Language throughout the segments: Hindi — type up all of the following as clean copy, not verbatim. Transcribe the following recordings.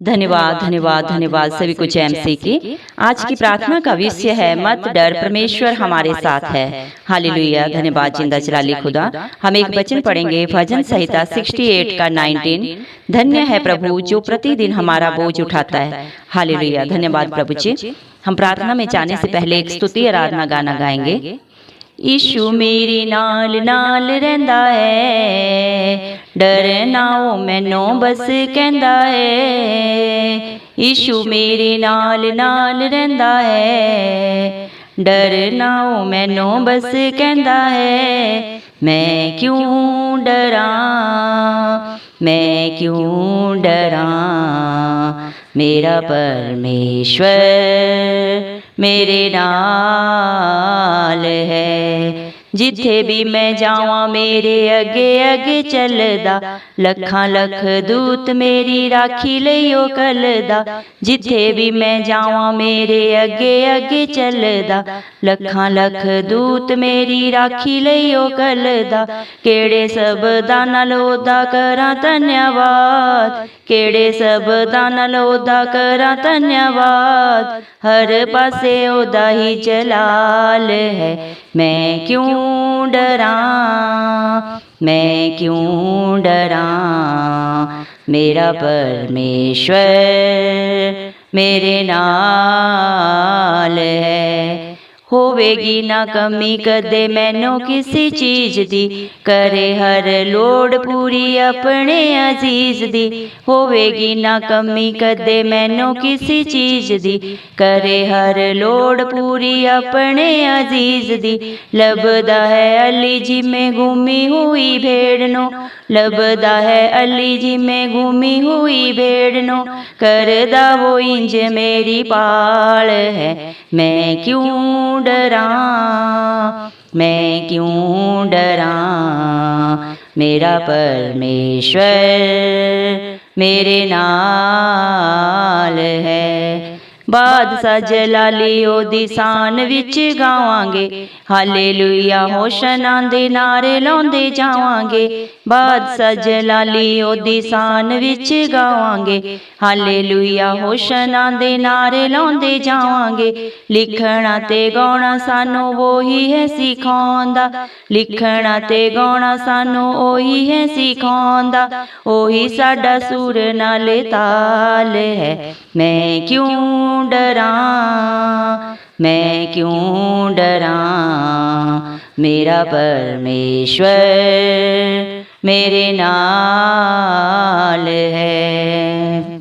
धन्यवाद धन्यवाद धन्यवाद सभी को जय मसीह की। आज की प्रार्थना का विषय है मत डर, परमेश्वर हमारे साथ है। हालेलुया। धन्यवाद जिंदा जलाली खुदा। हम एक वचन पढ़ेंगे भजन संहिता 68 का 19। धन्य है प्रभु जो प्रतिदिन हमारा बोझ उठाता है। हालेलुया। धन्यवाद प्रभु जी। हम प्रार्थना में जाने से पहले एक स्तुति आराधना गाना गाएंगे। यीशु मेरे नाल नाल रहिंदा है, डरना ओ मैनू बस कहंदा है। यीशु मेरे नाल नाल रहिंदा है, डरना ओ मैनू बस कहंदा है। मैं क्यों डरां, मैं क्यों डरां, मेरा परमेश्वर मेरे नाल है। जिथे भी मैं जावां मेरे अगे अगे चलदा, लखां लख दूत मेरी राखी लईओ कलदा। जिथे भी मैं जावां मेरे अगे अगे चलदा, लखां लख दूत मेरी राखी लईओ कलदा। केड़े सबदा नाल ओदा करां धन्यवाद, केड़े सबदा नाल ओदा करां धन्यवाद। हर पासे ओदा ही जलाल है। मैं क्यों डरां, मैं क्यों डरां, मेरा परमेश्वर मेरे नाल है। होवेगी ना कमी कदे मैनू किसी चीज दी, करे हर लोड़ पूरी अपने अजीज दी। होवेगी ना कमी कदे मैनू किसी चीज दी, करे हर लोड़ पूरी अपने अजीज दी। लभदा है अली जी में गुमी हुई भेड़ नो, लभदा है अली जी में गुमी हुई भेड़ नो। करदा वो इंज मेरी पाल है। मैं क्यों डरां, मैं क्यों डरां, मेरा परमेश्वर मेरे नाल है। बादशाह जलाली ओदी शान विच गावांगे, हालेलुया होशना दे नारे लाउंदे जावांगे। बादशाह जलाली ओदी शान विच गावांगे, हालेलुया होशना दे नारे लाउंदे जावांगे। लिखना ते गाउणा सानू वही है सिखाउंदा, लिखना ते गाउणा सानू ओही है सिखाउंदा। ओही साडा सुर नाल ताल है। मैं क्यों डरां, मैं क्यों डरां, मेरा परमेश्वर मेरे नाल है।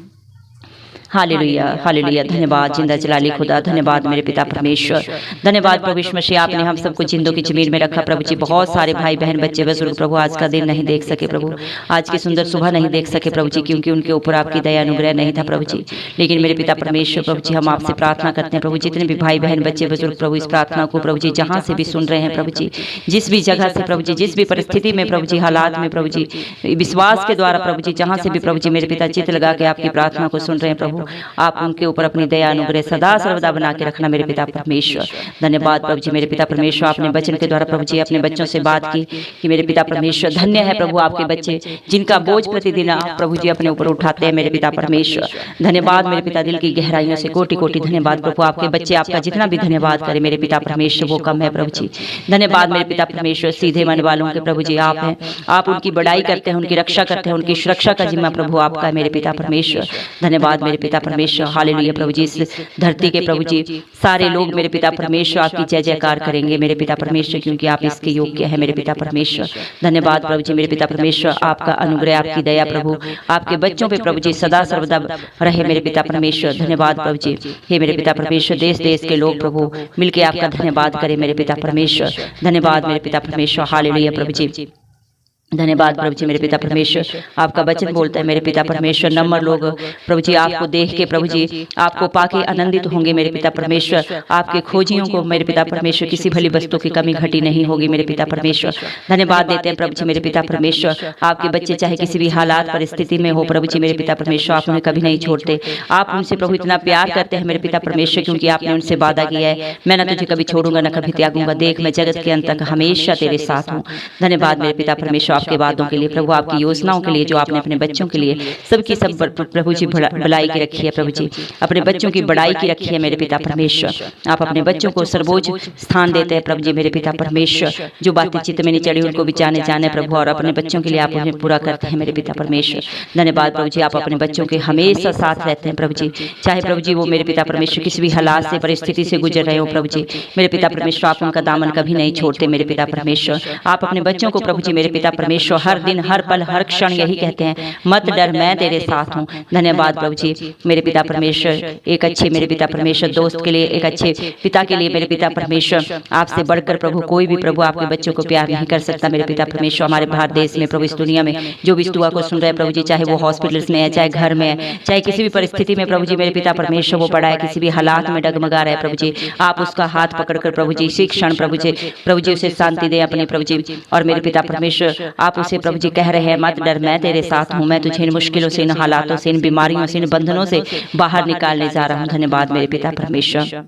Hallelujah hallelujah. धन्यवाद जिंदा जलाली खुदा। धन्यवाद मेरे पिता परमेश्वर। धन्यवाद प्रभु यीशु मसीह, आपने हम सबको जिंदों की जमीन में रखा प्रभु जी। बहुत सारे भाई बहन बच्चे बुजुर्ग प्रभु आज का दिन नहीं देख सके प्रभु, आज की सुंदर सुबह नहीं देख सके प्रभु जी, क्योंकि उनके ऊपर आपकी दया अनुग्रह नहीं था प्रभु जी। लेकिन मेरे पिता परमेश्वर प्रभु जी, हम आपसे प्रार्थना करते हैं प्रभु, जितने भी भाई बहन बच्चे बुजुर्ग प्रभु इस प्रार्थना को प्रभु जी जहाँ से भी सुन रहे हैं प्रभु जी, जिस भी जगह से प्रभु जी, जिस भी परिस्थिति में प्रभु जी, हालात में प्रभु जी, विश्वास के द्वारा प्रभु जी जहाँ से भी प्रभु जी मेरे पिता चित्त लगा के आपकी प्रार्थना को सुन रहे हैं प्रभु, आप उनके ऊपर अपनी दया अनुग्रह सदा सर्वदा बना के रखना मेरे पिता परमेश्वर। धन्यवाद प्रभु जी मेरे पिता परमेश्वर, आपने वचन के द्वारा प्रभु जी अपने बच्चों से बात की कि मेरे पिता परमेश्वर धन्य है प्रभु आपके बच्चे जिनका बोझ प्रतिदिन आप प्रभु जी अपने ऊपर उठाते हैं मेरे पिता परमेश्वर। धन्यवाद मेरे पिता, दिल की गहराइयों से कोटि कोटि धन्यवाद प्रभु। आपके बच्चे आपका जितना भी धन्यवाद करे मेरे पिता परमेश्वर वो कम है प्रभु जी। धन्यवाद मेरे पिता परमेश्वर, सीधे मन वालों के प्रभु जी आप हैं, आप उनकी बड़ाई करते हैं, उनकी रक्षा करते हैं, उनकी सुरक्षा का जिम्मा प्रभु आपका है मेरे पिता परमेश्वर। धन्यवाद मेरे पिता परमेश्वर। हालेलुया प्रभु जी। इस धरती के प्रभु जी सारे लोग मेरे पिता परमेश्वर आपकी जय जयकार करेंगे मेरे पिता परमेश्वर, क्योंकि आप इसके योग्य है मेरे पिता परमेश्वर। धन्यवाद प्रभु जी मेरे पिता परमेश्वर, आपका अनुग्रह आपकी दया प्रभु आपके बच्चों पे प्रभु जी सदा सर्वदा रहे मेरे पिता परमेश्वर। धन्यवाद प्रभु जी। हे मेरे पिता परमेश्वर, देश देश के लोग प्रभु मिलके आपका धन्यवाद करें मेरे पिता परमेश्वर। धन्यवाद मेरे पिता परमेश्वर। हालेलुया प्रभु जी। धन्यवाद प्रभु जी मेरे पिता परमेश्वर, आपका वचन बोलता है मेरे पिता परमेश्वर, नम्र लोग प्रभु जी आपको देख के प्रभु जी आपको पाके आनंदित होंगे मेरे पिता परमेश्वर। आपके खोजियों को मेरे पिता परमेश्वर किसी भली वस्तु की कमी घटी नहीं होगी मेरे पिता परमेश्वर। धन्यवाद देते हैं प्रभु जी मेरे पिता परमेश्वर। आपके बच्चे चाहे किसी भी हालात परिस्थिति में हो प्रभु जी मेरे पिता परमेश्वर, आप उन्हें कभी नहीं छोड़ते। आप उनसे प्रभु इतना प्यार करते हैं मेरे पिता परमेश्वर, क्योंकि आपने उनसे वादा किया है, मैं न तुझे कभी छोड़ूंगा न कभी त्यागूंगा, देख मैं जगत के अंत तक हमेशा तेरे साथ हूँ। धन्यवाद मेरे पिता परमेश्वर, आपके वादों के लिए, प्रभु आपकी योजनाओं के लिए जो आपने अपने बच्चों के लिए सबकी सब प्रभु जी भलाई की रखी है, प्रभु जी अपने बच्चों की बड़ाई की रखी है मेरे पिता परमेश्वर। आप अपने बच्चों को सर्वोच्च स्थान देते हैं प्रभु जी मेरे पिता परमेश्वर। जो बातें चित्त में नहीं चढ़ी उनको भी जाने जाने प्रभु, और अपने बच्चों के लिए आप उन्हें पूरा करते हैं मेरे पिता परमेश्वर। धन्यवाद प्रभु जी, आप अपने बच्चों के हमेशा साथ रहते हैं प्रभु जी, चाहे प्रभु जी वो मेरे पिता परमेश्वर किसी भी हालात से परिस्थिति से गुजर रहे हो प्रभु जी मेरे पिता परमेश्वर, आप उनका दामन कभी नहीं छोड़ते मेरे पिता परमेश्वर। आप अपने बच्चों को प्रभु जी मेरे पिता परमेश्वर हर दिन हर पल हर क्षण यही कहते हैं, मत डर मैं तेरे साथ हूँ। धन्यवाद प्रभु जी मेरे पिता परमेश्वर, एक अच्छे मेरे पिता परमेश्वर दोस्त के लिए, एक अच्छे पिता के लिए मेरे पिता परमेश्वर आपसे बढ़कर प्रभु कोई भी प्रभु आपके बच्चों को प्यार नहीं कर सकता मेरे पिता परमेश्वर। हमारे भारत देश में प्रभु, इस दुनिया में जो भी इस दुआ को सुन रहे हैं प्रभु जी, चाहे वो हॉस्पिटल्स में है, चाहे घर में है, चाहे किसी भी परिस्थिति में प्रभु जी मेरे पिता परमेश्वर वो पड़ा है, किसी भी हालात में डगमगा रहा है प्रभु जी, आप उसका हाथ पकड़कर प्रभु जी इसी क्षण प्रभु जी उसे शांति दे अपने प्रभु जी। और मेरे पिता परमेश्वर आप उसे प्रभु जी कह रहे हैं, मत डर मैं तेरे साथ हूँ, मैं तुझे इन मुश्किलों से, इन हालातों से, इन बीमारियों से, इन बंधनों से बाहर निकालने जा रहा हूँ। धन्यवाद मेरे पिता परमेश्वर,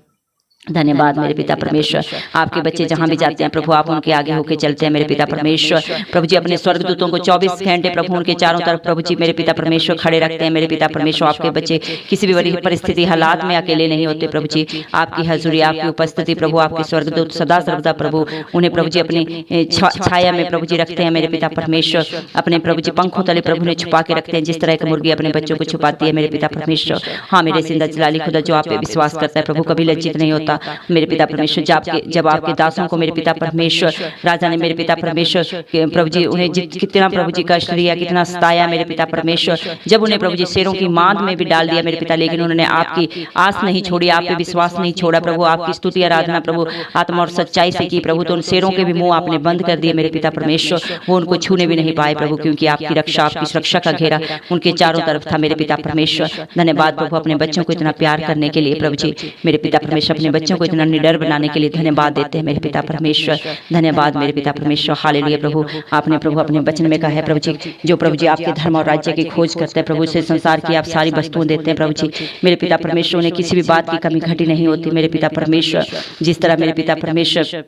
धन्यवाद मेरे पिता परमेश्वर। आपके बच्चे जहां भी जाते हैं प्रभु आप उनके आगे होके चलते हैं मेरे पिता परमेश्वर। प्रभु जी अपने स्वर्गदूतों को 24 घंटे प्रभु उनके चारों तरफ प्रभु जी मेरे पिता परमेश्वर खड़े रखते हैं मेरे पिता परमेश्वर। आपके बच्चे किसी भी बड़ी परिस्थिति हालात में अकेले नहीं होते प्रभु जी, आपकी हजूरी, आपकी उपस्थिति प्रभु, आपके स्वर्गदूत सदा सर्वदा प्रभु उन्हें प्रभु जी अपनी छाया में प्रभु जी रखते हैं मेरे पिता परमेश्वर। अपने प्रभु जी पंखों तले प्रभु ने छुपा के रखते हैं, जिस तरह एक मुर्गी अपने बच्चों को छुपाती है मेरे पिता परमेश्वर। हाँ मेरे जिंदा जलाली खुदा जो आप पे विश्वास करता है प्रभु कभी लज्जित नहीं होता मेरे पिता परमेश्वर। जब आपके दासों को मेरे पिता परमेश्वर राजा ने मेरे पिता परमेश्वर प्रभु जी उन्हें कितना प्रभु जी कष्ट दिया, कितना सताया मेरे पिता परमेश्वर, जब उन्हें प्रभु जी शेरों की मांद में भी डाल दिया मेरे पिता, लेकिन उन्होंने आपकी आस नहीं छोड़ी, आप पे विश्वास नहीं छोड़ा प्रभु, आपकी स्तुति आराधना प्रभु आत्मा और सच्चाई से की प्रभु, तो उन शेरों के भी मुंह आपने बंद कर दिए मेरे पिता परमेश्वर। वो उनको छूने भी नहीं पाए प्रभु, क्योंकि आपकी रक्षा, आपकी सुरक्षा का घेरा उनके चारों तरफ था मेरे पिता परमेश्वर। धन्यवाद प्रभु अपने बच्चों को इतना प्यार करने के लिए प्रभु जी मेरे पिता परमेश्वर, अपने बच्चों को इतना निडर बनाने के लिए धन्यवाद देते हैं मेरे पिता परमेश्वर। धन्यवाद मेरे पिता परमेश्वर, हालेलुया प्रभु। आपने प्रभु अपने वचन में कहा है प्रभु जी, जो प्रभु जी आपके धर्म और राज्य की खोज करते हैं प्रभु से संसार की आप सारी वस्तुएं देते हैं प्रभु जी मेरे पिता परमेश्वर। उन्हें किसी भी बात की कमी घटी नहीं होती मेरे पिता परमेश्वर। जिस तरह मेरे पिता परमेश्वर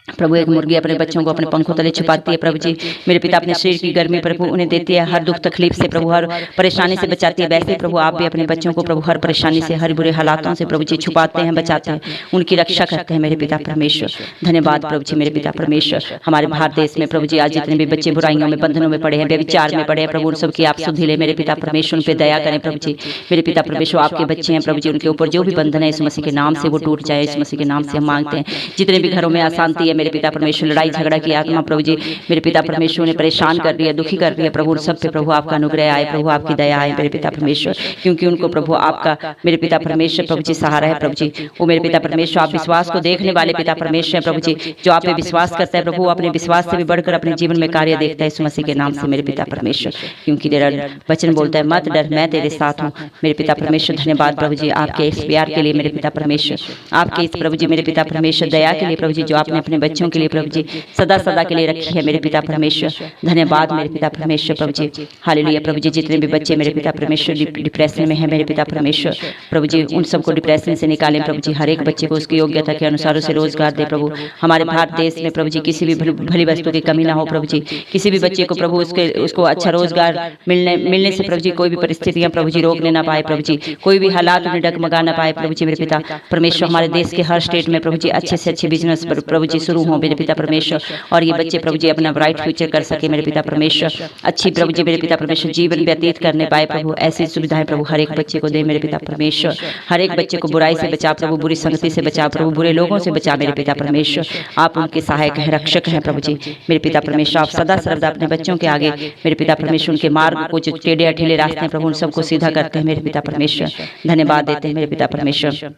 प्रभु एक मुर्गी अपने बच्चों को अपने पंखों तले छुपाती है प्रभु जी मेरे पिता, अपने शरीर की गर्मी प्रभु उन्हें देती है, हर दुख तकलीफ से प्रभु हर परेशानी से बचाती है, वैसे प्रभु आप भी अपने बच्चों को प्रभु हर परेशानी से, हर बुरे हालातों से प्रभु जी छुपाते हैं, बचाते हैं, उनकी रक्षा करते हैं मेरे पिता परमेश्वर। धन्यवाद प्रभु जी मेरे पिता परमेश्वर। हमारे भारत देश में प्रभु जी आज जितने भी बच्चे बुराइयों में, बंधनों में पड़े हैं, व्यभिचार में पड़े हैं प्रभु, उन सबकी आप सुधि ले मेरे पिता परमेश्वर, उन पर दया करें प्रभु जी मेरे पिता परमेश्वर। आपके बच्चे हैं प्रभु जी, उनके ऊपर जो भी बंधन है इस मसीह के नाम से वो टूट जाए, इस मसीह के नाम से हम मांगते हैं। जितने भी घरों में अशांति है मेरे पिता परमेश्वर, लड़ाई झगड़ा की आत्मा प्रभु जी मेरे पिता परमेश्वर ने परेशान कर दिया, दुखी कर दिया प्रभु, सब पे प्रभु आपका अनुग्रह आए प्रभु, आपकी दया आए मेरे पिता परमेश्वर, क्योंकि उनको प्रभु आपका मेरे पिता परमेश्वर प्रभु जी सहारा है प्रभु जी। वो मेरे पिता परमेश्वर आप विश्वास को देखने वाले पिता परमेश्वर है प्रभु जी, जो आप पे विश्वास करता है प्रभु, अपने विश्वास से भी बढ़कर अपने जीवन में कार्य देखता है इस मसीह के नाम से मेरे पिता परमेश्वर, क्योंकि तेरा वचन बोलता है मत डर मैं तेरे साथ हूँ मेरे पिता परमेश्वर। धन्यवाद प्रभु जी आपके इस प्यार के लिए मेरे पिता परमेश्वर, आपके इस प्रभु जी मेरे पिता परमेश्वर दया के लिए प्रभु जी, जो आपने अपने बच्चों के लिए प्रभु जी सदा सदा के लिए रखी है मेरे पिता परमेश्वर। धन्यवाद मेरे पिता परमेश्वर प्रभु जी, हालेलुया प्रभु जी। जितने भी बच्चे मेरे पिता परमेश्वर डिप्रेशन में है मेरे पिता परमेश्वर प्रभु जी, उन सबको डिप्रेशन से निकालें प्रभु जी, हर एक बच्चे को उसकी योग्यता के अनुसार उसे रोजगार दे प्रभु। हमारे भारत देश में प्रभु जी किसी भी भली वस्तु की कमी ना हो प्रभु जी, किसी भी बच्चे को प्रभु उसको अच्छा रोजगार मिलने से प्रभु जी कोई भी परिस्थितियां प्रभु जी रोकने ना पाए प्रभु जी, कोई भी हालात उन्हें डगमगा ना पाए प्रभु जी मेरे पिता परमेश्वर। हमारे देश के हर स्टेट में प्रभु जी अच्छे से अच्छे बिजनेस प्रभु जी शुरू हो मेरे पिता परमेश्वर, और ये बच्चे प्रभु जी अपना ब्राइट फ्यूचर कर सके मेरे पिता परमेश्वर, अच्छी प्रभु जी मेरे पिता परमेश्वर जीवन व्यतीत करने पाए प्रभु, ऐसी सुविधाएं प्रभु हर एक बच्चे को दे मेरे पिता परमेश्वर। हर एक बच्चे को बुराई से बचा प्रभु, बुरी संगति से बचा प्रभु, बुरे लोगों से बचा मेरे पिता परमेश्वर। आप उनके सहायक हैं, रक्षक हैं प्रभु जी मेरे पिता परमेश्वर। आप सदा सर्वदा अपने बच्चों के आगे मेरे पिता परमेश्वर उनके मार्ग को जो टेढ़े अठेले रास्ते हैं प्रभु उन सबको सीधा करते हैं मेरे पिता परमेश्वर। धन्यवाद देते हैं मेरे पिता परमेश्वर,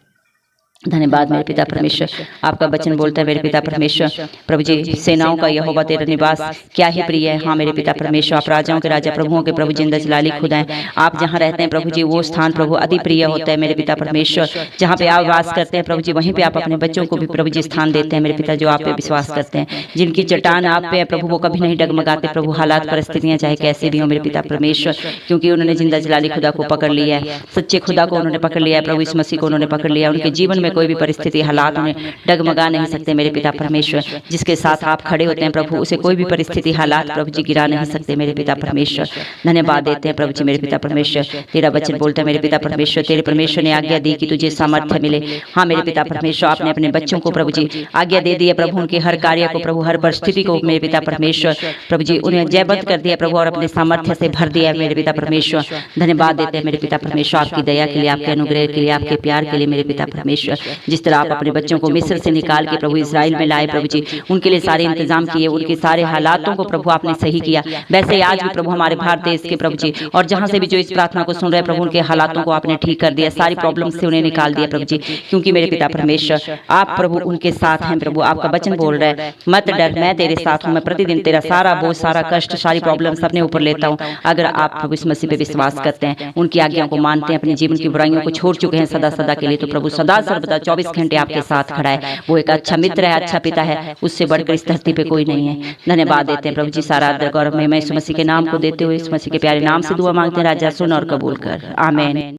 धन्यवाद मेरे पिता परमेश्वर। आपका वचन बोलता है मेरे पिता परमेश्वर प्रभु जी, सेनाओं का यहोवा तेरा निवास क्या ही प्रिय है। हाँ मेरे पिता परमेश्वर, आप राजाओं के राजा प्रभुओं के प्रभु जिंदा जलाली खुदा हैं। आप जहाँ रहते हैं प्रभु जी वो स्थान प्रभु अति प्रिय होता है मेरे पिता परमेश्वर। जहाँ पे आप वास करते हैं प्रभु जी वहीं पे आप अपने बच्चों को भी प्रभु जी स्थान देते हैं मेरे पिता, जो आप पे विश्वास करते हैं, जिनकी चट्टान आप पे है प्रभु वो कभी नहीं डगमगाते प्रभु, हालात परिस्थितियां चाहे कैसे भी हो मेरे पिता परमेश्वर, क्योंकि उन्होंने जिंदा जलाली खुदा को पकड़ लिया है, सच्चे खुदा को उन्होंने पकड़ लिया है प्रभु, इस मसीह को उन्होंने पकड़ लिया, उनके जीवन में कोई भी परिस्थिति हालात उन्हें डगमगा नहीं सकते मेरे पिता परमेश्वर। जिसके साथ आप खड़े होते हैं प्रभु, उसे कोई भी परिस्थिति हालात प्रभु जी गिरा नहीं सकते मेरे पिता परमेश्वर। धन्यवाद देते हैं प्रभु जी मेरे पिता परमेश्वर। तेरा वचन बोलता है मेरे पिता परमेश्वर, तेरे परमेश्वर ने आज्ञा दी कि तुझे सामर्थ्य मिले। हाँ मेरे पिता परमेश्वर, आपने अपने बच्चों को प्रभु जी आज्ञा दे दी है प्रभु, उनके हर कार्य को प्रभु, हर परिस्थिति को मेरे पिता परमेश्वर प्रभु जी उन्हें जयबंद कर दिया प्रभु, और अपने सामर्थ्य से भर दिया है मेरे पिता परमेश्वर। धन्यवाद देते हैं मेरे पिता परमेश्वर, आपकी दया के लिए, आपके अनुग्रह के लिए, आपके प्यार के लिए मेरे पिता परमेश्वर। जिस तरह आप अपने बच्चों को मिस्र से निकाल के प्रभु इस्राएल में लाए प्रभु जी, उनके लिए सारे इंतजाम किए, उनके सारे हालातों को प्रभु आपने सही किया। वैसे ही आज भी प्रभु हमारे भारत देश के प्रभु जी, और जहां से भी जो इस प्रार्थना को सुन रहे हैं प्रभु, उनके हालातों को आपने ठीक कर दिया, सारी प्रॉब्लम से उन्हें निकाल दिया प्रभु जी। क्योंकि मेरे पिता परमेश्वर आप प्रभु उनके साथ हैं प्रभु। आपका वचन बोल रहा है मत डर, मैं तेरे साथ हूँ। मैं प्रतिदिन तेरा सारा बोझ, सारा कष्ट, सारी प्रॉब्लम्स अपने ऊपर लेता हूँ। अगर आप प्रभु इस मसीह पे विश्वास करते हैं, उनकी आज्ञाओं को मानते हैं, अपने जीवन की बुराइयों को छोड़ चुके हैं सदा सदा के लिए, तो प्रभु सदा सर्वदा 24 घंटे आपके साथ खड़ा है। वो एक अच्छा मित्र है, अच्छा पिता है, उससे बढ़कर इस धरती पे कोई नहीं है। धन्यवाद देते हैं प्रभु जी, सारा आदर गौरव में मैं इस मसीह के नाम को देते हुए, इस मसीह के प्यारे नाम से दुआ मांगते हैं राजा, सुन और कबूल कर, आमीन।